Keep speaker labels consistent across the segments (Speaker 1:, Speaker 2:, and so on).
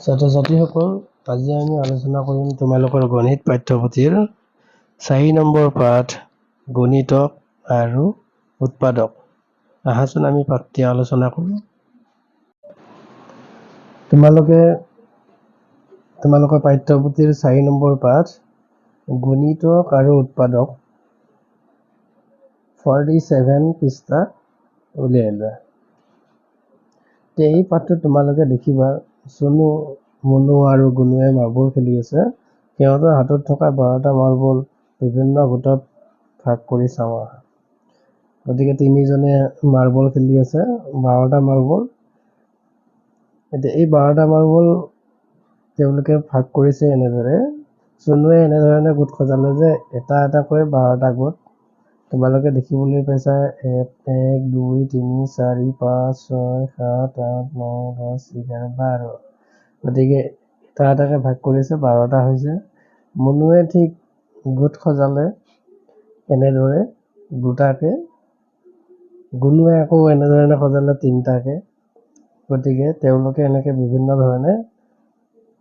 Speaker 1: ছাত্ৰ-ছাত্ৰীসকল, আজি আমি আলোচনা কৰিম তোমালোকৰ গণিত পাঠ্যপুথিৰ 4 নম্বৰ পাঠ গণিতক আৰু উৎপাদক। আহাচোন আমি পাঠটি আলোচনা কৰোঁ। তোমালোকৰ পাঠ্যপুথিৰ 4 নম্বৰ পাঠ গণিতক আৰু উৎপাদক 47 পৃষ্ঠা উলিয়াই লোৱা। এই পাঠটো তোমালোকে দেখিবা চনু, মুনু আৰু গুণুৱে মাৰ্বল খেলি আছে। সিহঁতৰ হাতত থকা 12টা মাৰ্বল বিভিন্ন গোটত ভাগ কৰি চাওঁ আহা। গতিকে তিনিজনে মাৰ্বল খেলি আছে, 12টা মাৰ্বল। এতিয়া এই 12টা মাৰ্বল তেওঁলোকে ভাগ কৰিছে এনেদৰে। চনুৱে এনেধৰণে গোট সজালে যে এটা এটাকৈ 12টা গোট তোমালোকে দেখিবলৈ পাইছা। 1 2 3 4 5 6 7 8 9 10 11 12। গতিকে এটা এটাকে ভাগ কৰিছে, 12টা হৈছে। মুনুৱে ঠিক গোট সজালে এনেদৰে দুটাকে, গুণুৱে আকৌ এনেধৰণে সজালে 3টাকে। গতিকে তেওঁলোকে এনেকে বিভিন্ন ধৰণে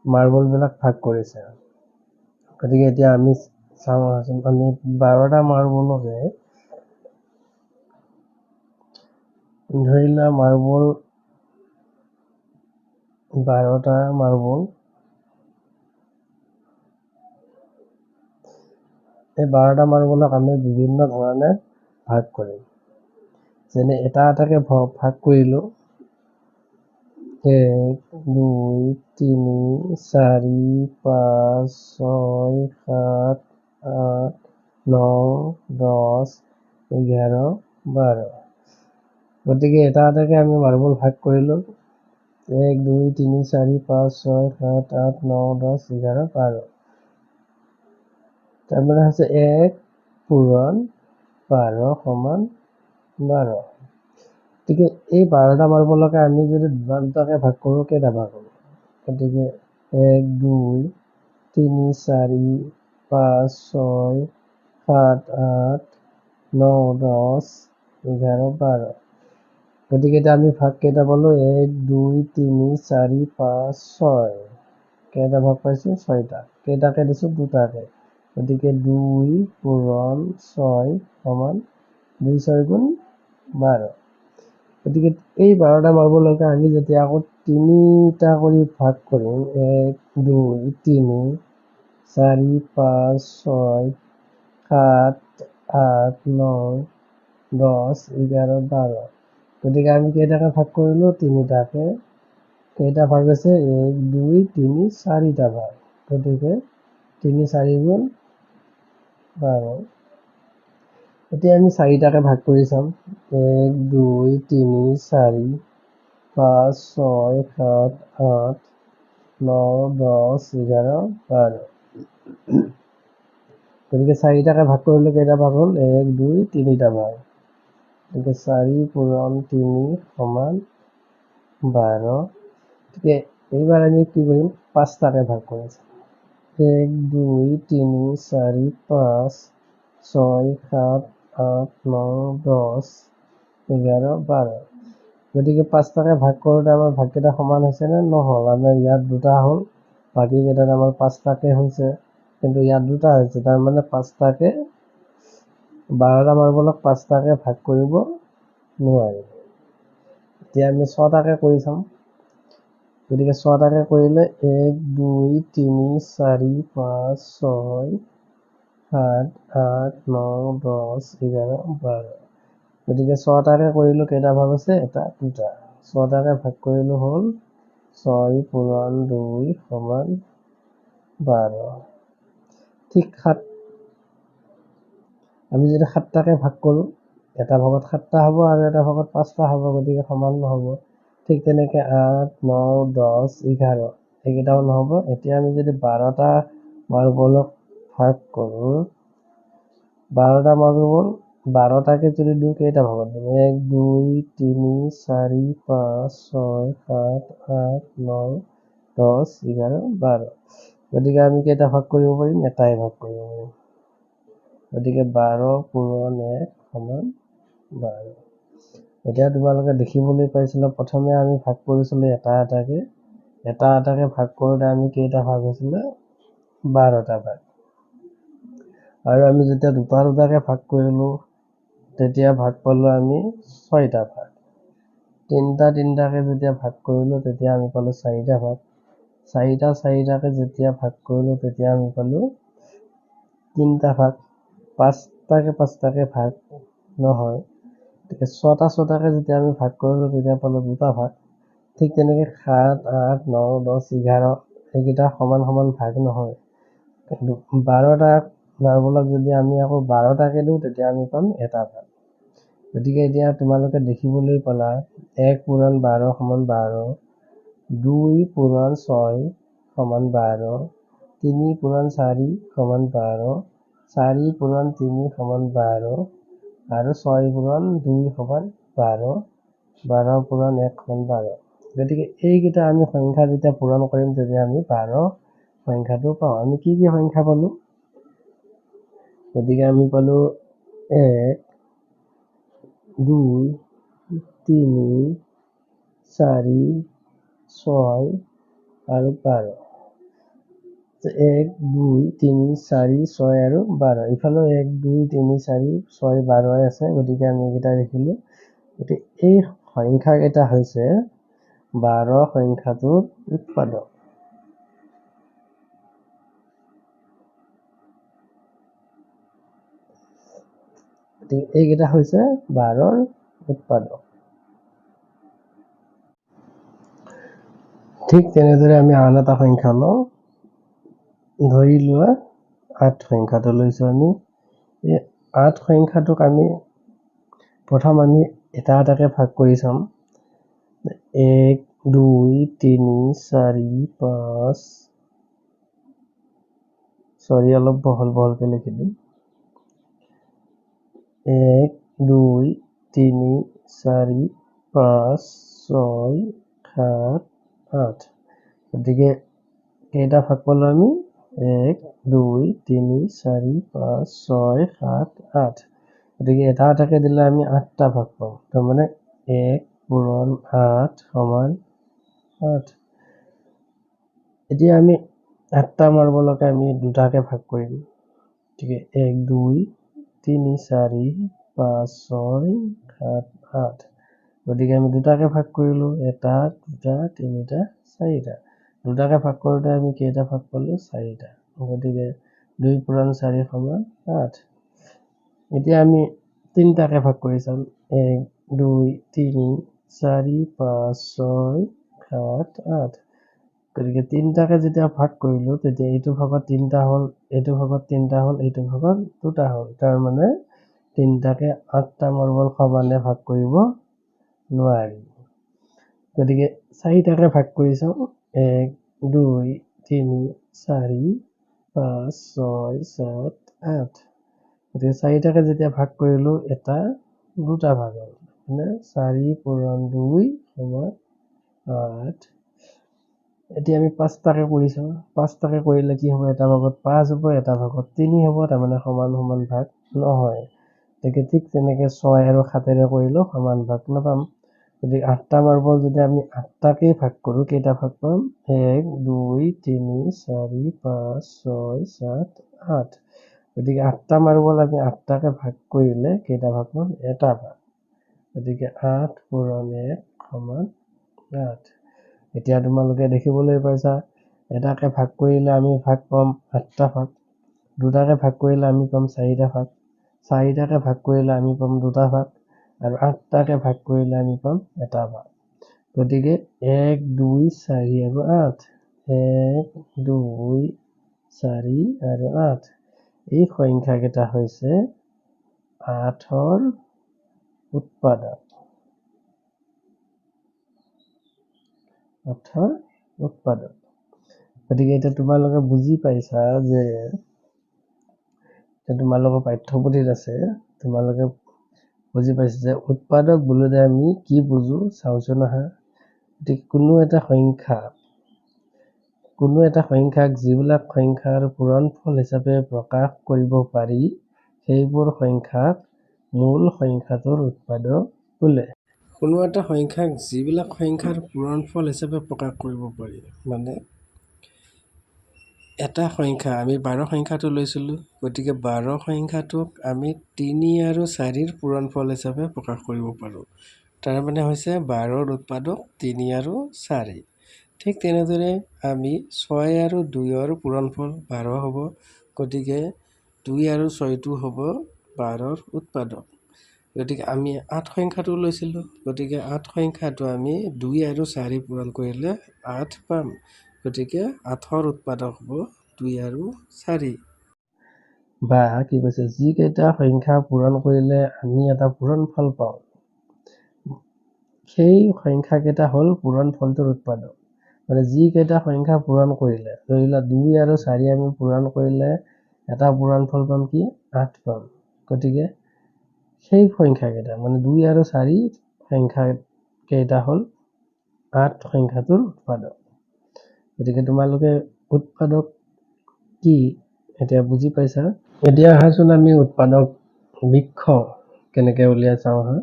Speaker 1: মাৰ্বলবিলাক ভাগ কৰিছে। গতিকে এতিয়া আমি চাওঁ আহাচোন। আমি 12টা মাৰ্বলকে ধৰি লোৱা মাৰ্বল 12টা মাৰ্বল, এই 12টা মাৰ্বলক আমি বিভিন্ন ধৰণে ভাগ কৰিম। যেনে এটা এটাকে ভাগ কৰিলোঁ 1 2 3 4 5 6 7 8 9 10 11 12। গতিকে এটা এটাকে আমি মাৰ্বল ভাগ কৰিলোঁ 1 2 3 4 5 6 7 8 9 10 11 12। তাৰমানে হৈছে 1 পূৰণ 12 সমান 12। গতিকে এই 12টা মাৰ্বলকে আমি যদি দুটাকে ভাগ কৰোঁ, কেইটা ভাগ হ'ব? গতিকে 1 2 3 4 5 6 7 8 9 10 11 12। গতিকে এতিয়া আমি ভাগ কেইটা পালোঁ? 1 2 3 4 5 6। কেইটা ভাগ পাইছোঁ? 6টা। কেইটাকে দিছোঁ? দুটাকে। গতিকে 2 পূৰণ 6 সমান 2 6 গুণ 12। গতিকে এই 12টা মাৰ্বলকে আমি যেতিয়া আকৌ 3টা কৰি ভাগ কৰিম, 1 2 3 4 5 6 7 8 9 10 11 12। গতিকে আমি কেইটাকে ভাগ কৰিলোঁ? 3টাকে। কেইটা ভাগ হৈছে? 1 2 3 4টা ভাগ। গতিকে 3 4 গুণ 12। এতিয়া আমি 4টাকে ভাগ কৰি চাম। 1 2 3 4 5 6 7 8 9 10 11 12। গতিকে 4টাকে ভাগ কৰিলে কেইটা ভাগ হ'ল? 1 2 3টা ভাগ। গতিকে 4 পূৰণ 3 সমান 12। গতিকে এইবাৰ আমি কি কৰিম? 5টাকে ভাগ কৰিছোঁ। 1 2 3 4 5 6 7 8 9 10 11 12। গতিকে 5টাকে ভাগ কৰোঁতে আমাৰ ভাগকেইটা সমান হৈছেনে? নহ'ল। আমাৰ ইয়াত 2টা হ'ল, বাকী কেইটাত আমাৰ 5টাকে হৈছে, কিন্তু ইয়াত 2টা হৈছে। তাৰমানে 5টাকে 12টা মাৰ্বলক 5টাকে ভাগ কৰিব নোৱাৰি। এতিয়া আমি 6টাকে কৰি চাম। গতিকে 6টাকে কৰিলে 1 2 3 4 5 6 7 8 9 10 11 12। গতিকে 6টাকে কৰিলোঁ, কেইটা ভাগ হৈছে? এটা 2টা। 6টাকে ভাগ কৰিলোঁ হ'ল 6 পূৰণ 2 সমান 12। ঠিক আমি যদি 7টাকে ভাগ কৰোঁ, এটা ভাগত 7টা হ'ব আৰু এটা ভাগত 5টা হ'ব। গতিকে সমান নহ'ব। ঠিক তেনেকৈ 8 9 10 11 এইকেইটাও নহ'ব। এতিয়া আমি যদি 12টা মাৰ্বলক ভাগ কৰোঁ, 12টা মাৰ্বল 12টাকে যদি দিওঁ, কেইটা ভাগত দিম? 1 2 3 4 5 6 7 8 9 10 11 12। গতিকে আমি কেইটা ভাগ কৰিব পাৰিম? এটাই ভাগ কৰিব পাৰিম। গতিকে 12 পূৰণ 1 সমান 12। এতিয়া তোমালোকে দেখিবলৈ পাইছিলা প্ৰথমে আমি ভাগ কৰিছিলোঁ এটা এটাকে, এটা এটাকে ভাগ কৰোঁতে আমি কেইটা ভাগ হৈছিলে 12টা ভাগ। আৰু আমি যেতিয়া দুটা দুটাকে ভাগ কৰিলোঁ তেতিয়া ভাগ পালোঁ আমি 6টা ভাগ। তিনিটা তিনিটাকে যেতিয়া ভাগ কৰিলোঁ তেতিয়া আমি পালোঁ 4টা ভাগ। 4টা 4টাকে যেতিয়া ভাগ কৰিলোঁ তেতিয়া আমি পালোঁ 3টা ভাগ। 5টাকে 5টাকে ভাগ নহয়, গতিকে 6টা 6টাকে যেতিয়া আমি ভাগ কৰিলোঁ তেতিয়া পালোঁ 2টা ভাগ। ঠিক তেনেকৈ 7, 8, 9, 10, 11 এইকেইটা সমান সমান ভাগ নহয়, কিন্তু 12টা মাৰ্বলক যদি আমি আকৌ 12টাকে দিওঁ তেতিয়া আমি পাম এটা ভাগ। গতিকে এতিয়া তোমালোকে দেখিবলৈ পালা 1 পূৰণ 12 সমান 12, 2 পূৰণ 6 সমান 12, 3 পূৰণ 4 সমান 12, 4 পূৰণ 3 সমান 12 আৰু 6 পূৰণ 2 সমান 12, 12 পূৰণ 1 সমান 12। গতিকে এইকেইটা আমি সংখ্যা যেতিয়া পূৰণ কৰিম তেতিয়া আমি 12 সংখ্যাটো পাওঁ। আমি কি কি সংখ্যা পালোঁ? গতিকে আমি পালোঁ 1, 2, 3, 4, 6 আৰু 12। 1, 2, 3, 4, 6 আৰু 12। ইফালেও 1, 2, 3, 4, 6, 12 আছে, গতিকে আমি এইকেইটা লিখিলোঁ। গতিকে এই সংখ্যাকেইটা হৈছে 12 সংখ্যাটোৰ উৎপাদক। গতিকে এইকেইটা হৈছে 12ৰ উৎপাদক। ঠিক তেনেদৰে আমি আন এটা সংখ্যা লওঁ। ধৰি লোৱা 8 সংখ্যাটো লৈছোঁ আমি। এই 8 সংখ্যাটোক আমি প্ৰথম আমি এটা এটাকে ভাগ কৰি চাম। 1, 2, 3, 4, 5, চৰি অলপ বহলকৈ লিখি দিম। 1, 2, 3, 4, 5, 6, 7, 8। গতিকে কেইটা ভাগ পালোঁ আমি? 1, 2, 3, 4, 5, 6, 7, 8। গতিকে এটা এটাকে দিলে আমি 8টা ভাগ পাম। তাৰমানে 1 পূৰণ 8 সমান 8। এতিয়া আমি 8টা মাৰ্বলকে আমি দুটাকে ভাগ কৰিম। গতিকে 1, 2, 3, 4, 5, 6, 7, 8। গতিকে আমি দুটাকে ভাগ কৰিলোঁ। 1, 2, 3, 4টা। দুটাকে ভাগ কৰোঁতে আমি কেইটা ভাগ পালোঁ? 4টা। গতিকে 2 পূৰণ 4 সমান 8। এতিয়া আমি তিনিটাকে ভাগ কৰি চাম। 1, 2, 3, 4, 5, 6, 7, 8। গতিকে তিনিটাকে যেতিয়া ভাগ কৰিলোঁ তেতিয়া এইটো ভাগত 3টা হ'ল, এইটো ভাগত 3টা হ'ল, এইটো ভাগত 2টা হ'ল। তাৰমানে তিনিটাকে 8টা মাৰ্বল সমানে ভাগ কৰিব নোৱাৰি। গতিকে 4টাকে ভাগ কৰি চাওঁ। 1, 2, 3, 4, 5, 6, 7, 8। গতিকে 4টাকে যেতিয়া ভাগ কৰিলোঁ এটা 2টা ভাগ হ'ল, মানে 4 পূৰণ 2 সমান 8। এতিয়া আমি 5টাকে কৰি চাওঁ। 5টাকে কৰিলে কি হ'ব? এটা ভাগত 5 হ'ব, এটা ভাগত 3 হ'ব, তাৰমানে সমান সমান ভাগ নহয়। গতিকে ঠিক তেনেকৈ 6 আৰু 7ৰে কৰিলেও সমান ভাগ নাপাম। গতিকে 8টা মাৰ্বল যদি আমি 8টাকেই ভাগ কৰোঁ, কেইটা ভাগ পাম? 1, 2, 3, 4, 5, 6, 7, 8। গতিকে 8টা মাৰ্বল আমি 8টাকে ভাগ কৰিলে কেইটা ভাগ পাম? এটা ভাগ। গতিকে 8 পূৰণ 1 সমান 8। এতিয়া তোমালোকে দেখিবলৈ পাইছা এটাকে ভাগ কৰিলে আমি ভাগ পাম 8টা ভাগ, দুটাকে ভাগ কৰিলে আমি পাম 4টা ভাগ, 4টাকে ভাগ কৰিলে আমি পাম 2টা ভাগ, আৰু 8টাকে ভাগ কৰিলে আমি পাম এটা ভাগ। গতিকে 1, 2, 4 আৰু 8। 1, 2, 4 আৰু 8। এই সংখ্যাকেইটা হৈছে 8ৰ উৎপাদক। 8ৰ উৎপাদক। গতিকে এতিয়া তোমালোকে বুজি পাইছা যে তোমালোকৰ পাঠ্যপুথিত আছে, তোমালোকে বুজি পাইছা যে উৎপাদক বুলিলে আমি কি বুজো চাওঁচোন আহা। গতিকে কোনো এটা সংখ্যাক যিবিলাক সংখ্যাৰ পূৰণফল হিচাপে প্ৰকাশ কৰিব পাৰি সেইবোৰ সংখ্যাক মূল সংখ্যাটোৰ উৎপাদক বোলে। কোনো এটা সংখ্যাক যিবিলাক সংখ্যাৰ পূৰণফল হিচাপে প্ৰকাশ কৰিব পাৰি, মানে এটা সংখ্যা আমি 12 সংখ্যাটো লৈছিলোঁ, গতিকে 12 সংখ্যাটোক আমি 3 আৰু 4ৰ পূৰণফল হিচাপে প্ৰকাশ কৰিব পাৰোঁ। তাৰ মানে হৈছে 12ৰ উৎপাদক 3 আৰু 4। ঠিক তেনেদৰে আমি 6 আৰু 2ৰ পূৰণফল 12 হ'ব, গতিকে 2 আৰু 6টো হ'ব 12ৰ উৎপাদক। গতিকে আমি 8 সংখ্যাটো লৈছিলোঁ, গতিকে 8 সংখ্যাটো আমি 2 আৰু 4 পূৰণ কৰিলে 8 পাম, গতিকে 8ৰ উৎপাদক হ'ব 2 আৰু 4। বা কি কৈছে, যিকেইটা সংখ্যা পূৰণ কৰিলে আমি এটা পূৰণফল পাওঁ, সেই সংখ্যাকেইটা হ'ল পূৰণফলটোৰ উৎপাদক। মানে যিকেইটা সংখ্যা পূৰণ কৰিলে, ধৰি লোৱা 2 আৰু 4 আমি পূৰণ কৰিলে এটা পূৰণফল পাম কি 8 পাম, গতিকে সেই সংখ্যাকেইটা মানে 2 আৰু 4 সংখ্যাকেইটা হ'ল 8 সংখ্যাটোৰ উৎপাদক। গতিকে তোমালোকে উৎপাদক কি এতিয়া বুজি পাইছা। এতিয়া আহাচোন আমি উৎপাদক বৃক্ষ কেনেকে উলিয়াই চাওঁ হা।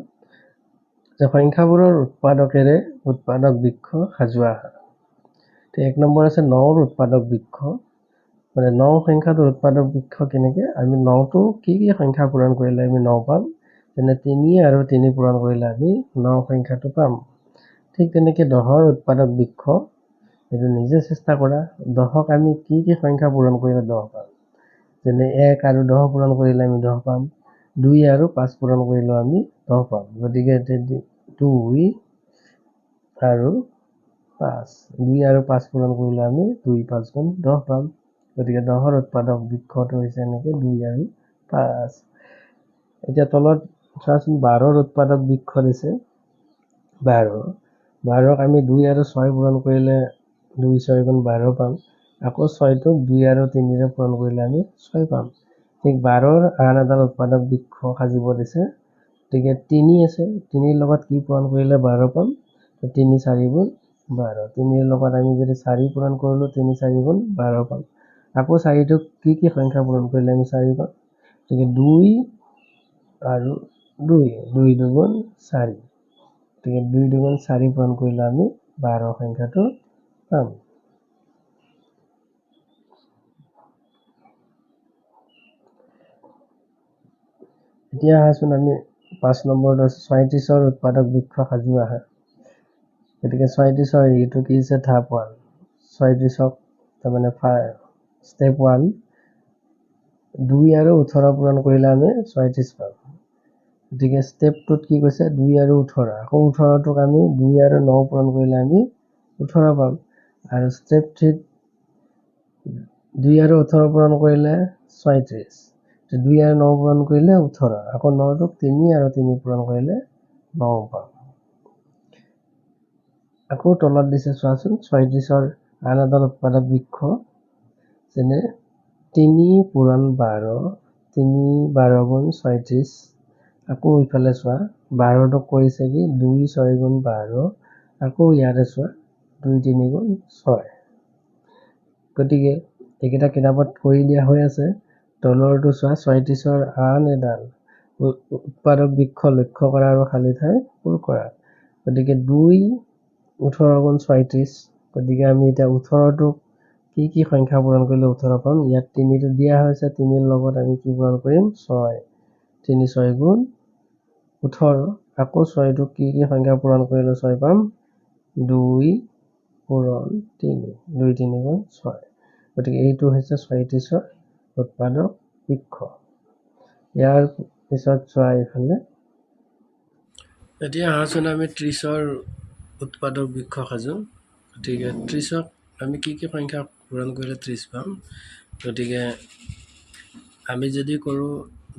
Speaker 1: যে সংখ্যাবোৰৰ উৎপাদকেৰে উৎপাদক বৃক্ষ সাজোৱা হয়। 1 নম্বৰ আছে 9ৰ উৎপাদক বৃক্ষ, মানে 9 সংখ্যাটোৰ উৎপাদক বৃক্ষ কেনেকে, আমি 9টো কি সংখ্যা পূৰণ কৰিলে আমি 9 পাম, যেনে 3 আৰু 3 পূৰণ কৰিলে আমি 9 সংখ্যাটো পাম। ঠিক তেনেকে 10ৰ উৎপাদক বৃক্ষ, এইটো নিজে চেষ্টা কৰা। 10ক আমি কি সংখ্যা পূৰণ কৰিলে 10 পাম, যেনে 1 আৰু 10 পূৰণ কৰিলে আমি 10 পাম, 2 আৰু 5 পূৰণ কৰিলেও আমি 10 পাম, গতিকে 2 আৰু 5, 2 আৰু 5 পূৰণ কৰিলে আমি 2 5 গুণ 10 পাম, গতিকে 10ৰ উৎপাদক বৃক্ষটো হৈছে এনেকে 2 আৰু 5। এতিয়া তলত চোৱাচোন 12ৰ উৎপাদক বৃক্ষ দিছে 12ক আমি 2 আৰু 6 পূৰণ কৰিলে 2 6 গুণ 12 পাম, আকৌ 6টোক 2 আৰু 3ৰে পূৰণ কৰিলে আমি 6 পাম। ঠিক 12ৰ আন এডাল উৎপাদক বৃক্ষ সাজিব দিছে, গতিকে 3 আছে, 3ৰ লগত কি পূৰণ কৰিলে 12 পাম, 3 4 গুণ 12, 3ৰ লগত আমি যদি 4 পূৰণ কৰিলো 3 4 গুণ 12 পাম, আকৌ 4টোক কি সংখ্যা পূৰণ কৰিলে আমি 4 পাম, গতিকে 2 আৰু 2, 2 দুগুণ 4, গতিকে 2 দুগুণ 4 পূৰণ কৰিলে আমি 12 সংখ্যাটো পাম। এতিয়া আহাচোন আমি 5 নম্বৰত 36ৰ উৎপাদক বৃক্ষ সাজোৱা হয়। গতিকে 36ৰ এইটো কি হৈছে ধাপ 1, 36ক তাৰমানে ষ্টেপ 1, 2 আৰু 18 পূৰণ কৰিলে আমি 36 পাম, গতিকে ষ্টেপ 2ত কি কৈছে 2 আৰু 18, আকৌ 18টোক আমি 2 আৰু 9 পূৰণ কৰিলে আমি 18 পাম, আৰু ষ্টেপ 3ত 2 আৰু 18 পূৰণ কৰিলে 36, 2 আৰু 9 পূৰণ কৰিলে 18, আকৌ 9টোক 3 আৰু 3 পূৰণ কৰিলে 9 পাম। আকৌ তলত দিছে চোৱাচোন 36ৰ আন এডাল উৎপাদক বৃক্ষ, যেনে 3 পূৰণ 12, 3 12 গুণ 36, আকৌ ইফালে চোৱা 12টোক কৰিছে কি 2 6 গুণ 12, আকৌ ইয়াতে চোৱা 2 3 গুণ 6, গতিকে এইকেইটা কিতাপত কৰি দিয়া হৈ আছে। তলৰটো চোৱা 36ৰ আন এডাল উৎপাদক বৃক্ষ লক্ষ্য কৰা আৰু খালী ঠাই পূৰ কৰা, গতিকে 2 18 গুণ 36, গতিকে আমি এতিয়া 18টোক কি সংখ্যা পূৰণ কৰিলে 18 পাম, ইয়াত 3টো দিয়া হৈছে, 3ৰ লগত আমি কি পূৰণ কৰিম 6, 3 6 গুণ 18, আকৌ 6টোক কি সংখ্যা পূৰণ কৰিলে 6 পাম, 2 পূৰণ 3, 2 3 গুণ 6, গতিকে এইটো হৈছে 36ৰ উৎপাদক বৃক্ষ। ইয়াৰ পিছত চোৱা এইফালে, এতিয়া আহাচোন আমি 30ৰ উৎপাদক বৃক্ষ সাজো। গতিকে 30ক আমি কি সংখ্যা পূৰণ কৰিলে 30 পাম, গতিকে আমি যদি কৰোঁ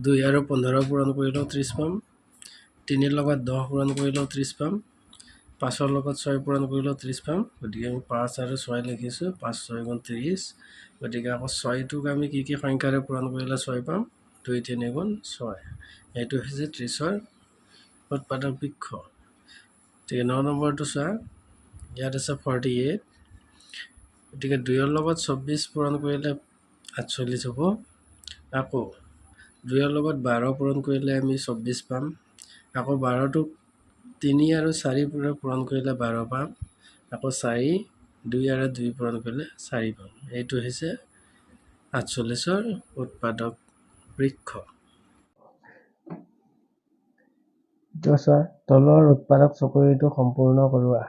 Speaker 1: 2 আৰু 15 পূৰণ কৰিলেও 30 পাম, 3ৰ লগত 10 পূৰণ কৰিলেও 30 পাম, 5ৰ লগত 6 পূৰণ কৰিলেও 30 পাম, গতিকে আমি 5 আৰু 6 লিখিছোঁ, 5 6 গুণ 30, গতিকে আকৌ 6টোক আমি কি সংখ্যাৰে পূৰণ কৰিলে 6 পাম, 2 3 গুণ 6, এইটো হৈছে 30ৰ উৎপাদক বৃক্ষ। গতিকে 9 নম্বৰটো চোৱা, ইয়াত আছে 48, গতিকে 2ৰ লগত 24 পূৰণ কৰিলে 48 হ'ব, আকৌ 2ৰ লগত 12 পূৰণ কৰিলে আমি 24 পাম, আকৌ 12টোক 3 আৰু 4 পৰা পূৰণ কৰিলে 12 পাম। আকৌ 4 2 আৰু 2 পূৰণ কৰিলে 4 পাম। এইটো হৈছে 48ৰ উৎপাদক বৃক্ষ। তলৰ উৎপাদক চকৰিটো সম্পূৰ্ণ কৰোৱা।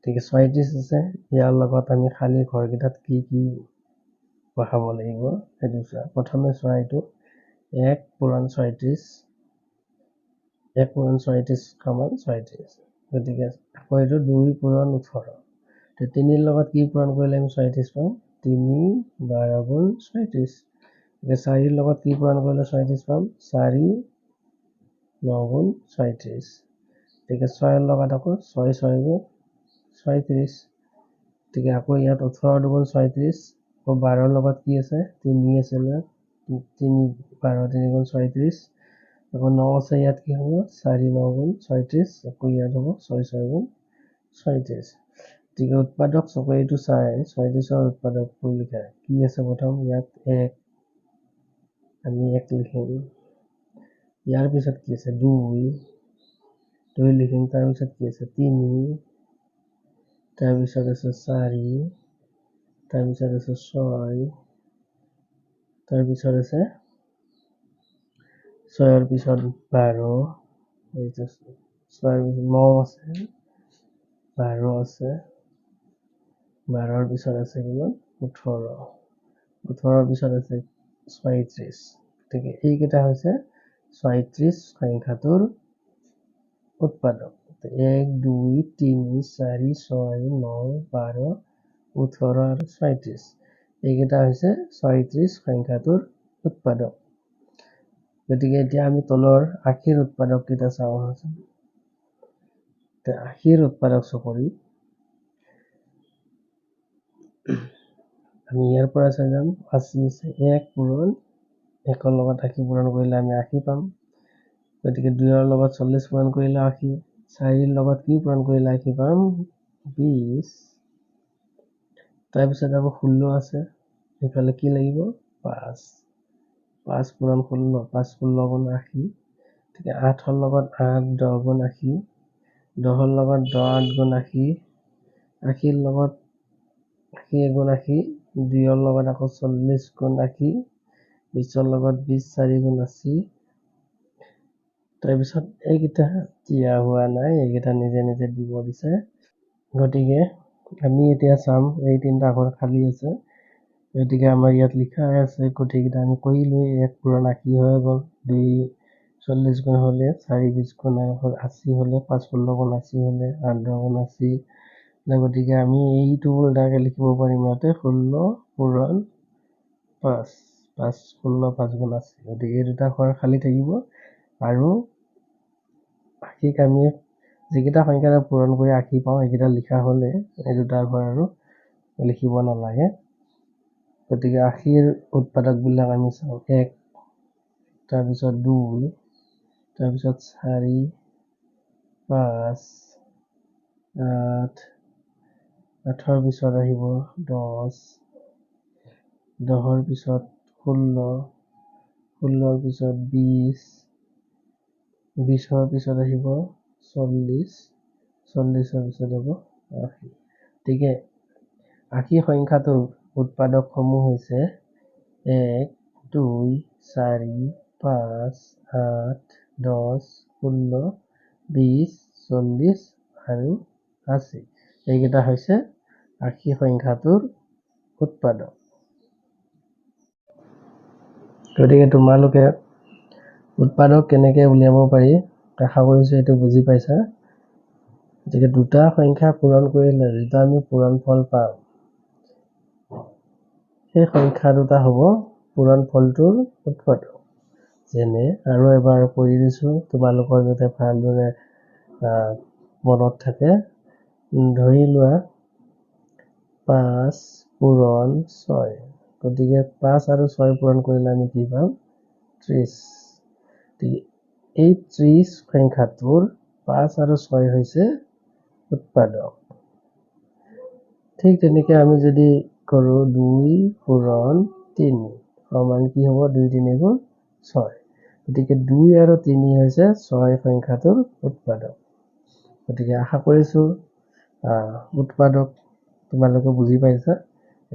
Speaker 1: ঠিক 36 আছে, ইয়াৰ লগত আমি খালী ঘৰকেইটাত কি কি বহাব লাগিব সেইটো চোৱা। প্ৰথমে চোৱা এইটো 1 পূৰণ 36, 1 পূৰণ 36 সমান 36। গতিকে আকৌ এইটো 2 পূৰণ 18। 3ৰ লগত কি পূৰণ কৰিলে আমি 36 পাম? 3 12 গুণ 36। 4ৰ লগত কি পূৰণ কৰিলে 36 পাম? 4 9 গুণ 36। গতিকে 6ৰ লগত আকৌ 6 6 গুণ 36। গতিকে আকৌ ইয়াত 18 দুগুণ 36। আকৌ 12ৰ লগত কি আছে? 3 আছিলে, 3 12 3 গুণ 36। আকৌ 9 আছে, ইয়াত কি হ'ব? 4 9 গুণ 36। আকৌ ইয়াত হ'ব 6 6 গুণ 36। গতিকে উৎপাদক চকৰিটো চাই 36ৰ উৎপাদকটো লিখা। কি আছে প্ৰথম? ইয়াত 1, আমি 1 লিখিম। ইয়াৰ পিছত কি আছে? 2 লিখিম। তাৰপিছত কি আছে? 3, তাৰপিছত আছে 4, তাৰপিছত আছে 6, তাৰপিছত আছে 6ৰ পিছত 12, 6ৰ পিছত 9 আছে, 12 আছে, 12ৰ পিছত আছে কিমান? 18, 18ৰ পিছত আছে 36। গতিকে এইকেইটা হৈছে 36 সংখ্যাটোৰ উৎপাদক। 1 2 3 4 6 9 12 18 আৰু 36। এইকেইটা হৈছে 36 সংখ্যাটোৰ উৎপাদক। গতিকে এতিয়া আমি তলৰ আশীৰ উৎপাদক কেইটা চাওঁ। 80ৰ উৎপাদক চকৰি আমি ইয়াৰ পৰা চাই যাম। 80 আছে, 1 পূৰণ 1ৰ লগত 80 পূৰণ কৰিলে আমি 80 পাম। গতিকে 2ৰ লগত 40 পূৰণ কৰিলে 80। 4ৰ লগত কি পূৰণ কৰিলে 80 পাম? 20। তাৰপিছত আকৌ 16 আছে, এইফালে কি লাগিব? 5। 5 পূৰণ 16, 5 16 গুণ 80। গতিকে 8ৰ লগত 8 10 গুণ 80, 10ৰ লগত 10 8 গুণ 80, 80ৰ লগত 80 গুণ 80, 2ৰ লগত আকৌ 40 গুণ 80, 20ৰ লগত 20 4 গুণ 80। তাৰপিছত এইকেইটা দিয়া হোৱা নাই, এইকেইটা নিজে নিজে দিব দিছে। গতিকে আমি এতিয়া চাম, এই 3টা ঘৰ খালী আছে। গতিকে আমাৰ ইয়াত লিখা আছে, গোটেইকেইটা আমি কৰিলোৱেই। 1 পূৰণ 80 হৈ গ'ল, 2 40 গুণ হ'লে, 4 20 গুণ 80 হ'লে, 5 16 গুণ 80 হ'লে, 8 10 গুণ 80। গতিকে আমি এইটো উল্টাকে লিখিব পাৰিম ইয়াতে 16 পূৰণ 5, 5 16 5 গুণ 80। গতিকে এই দুটা ঘৰ খালী থাকিব। আৰু 80ক আমি যিকেইটা সংখ্যা পূৰণ কৰি 80 পাওঁ সেইকেইটা লিখা হ'লে এই দুটা ঘৰ আৰু লিখিব নালাগে। গতিকে 80ৰ উৎপাদকবিলাক আমি চাওঁ। 1, তাৰপিছত 2, তাৰপিছত 4 5 8, 8ৰ পিছত আহিব 10, 10ৰ পিছত 16, 16ৰ পিছত 20, 20ৰ পিছত আহিব 40, 40ৰ পিছত হ'ব 80। গতিকে 80 সংখ্যাটোৰ উৎপাদকসমূহ হৈছে 1 2 4 5 8 10 16 20 40 আৰু 80। এইকেইটা হৈছে 80 সংখ্যাটোৰ উৎপাদক। গতিকে তোমালোকে উৎপাদক কেনেকৈ উলিয়াব পাৰি আশা কৰিছোঁ এইটো বুজি পাইছা। গতিকে দুটা সংখ্যা পূৰণ কৰিলে যিটো আমি পূৰণফল পাম, সেই সংখ্যা দুটা হ'ব পূৰণফলটোৰ উৎপাদক। যেনে আৰু এবাৰ কৰি দিছোঁ, তোমালোকৰ যাতে ভালদৰে মনত থাকে। ধৰি লোৱা 5 পূৰণ 6। গতিকে 5 আৰু 6 পূৰণ কৰিলে আমি কি পাম? 30। এই 30 সংখ্যাটোৰ 5 আৰু 6 হৈছে উৎপাদক। ঠিক তেনেকৈ আমি যদি কৰোঁ 2 পূৰণ 3 সমান কি হ'ব? 2 3 গুণ 6। গতিকে 2 আৰু 3 হৈছে 6 সংখ্যাটোৰ উৎপাদক। গতিকে আশা কৰিছোঁ উৎপাদক তোমালোকে বুজি পাইছা।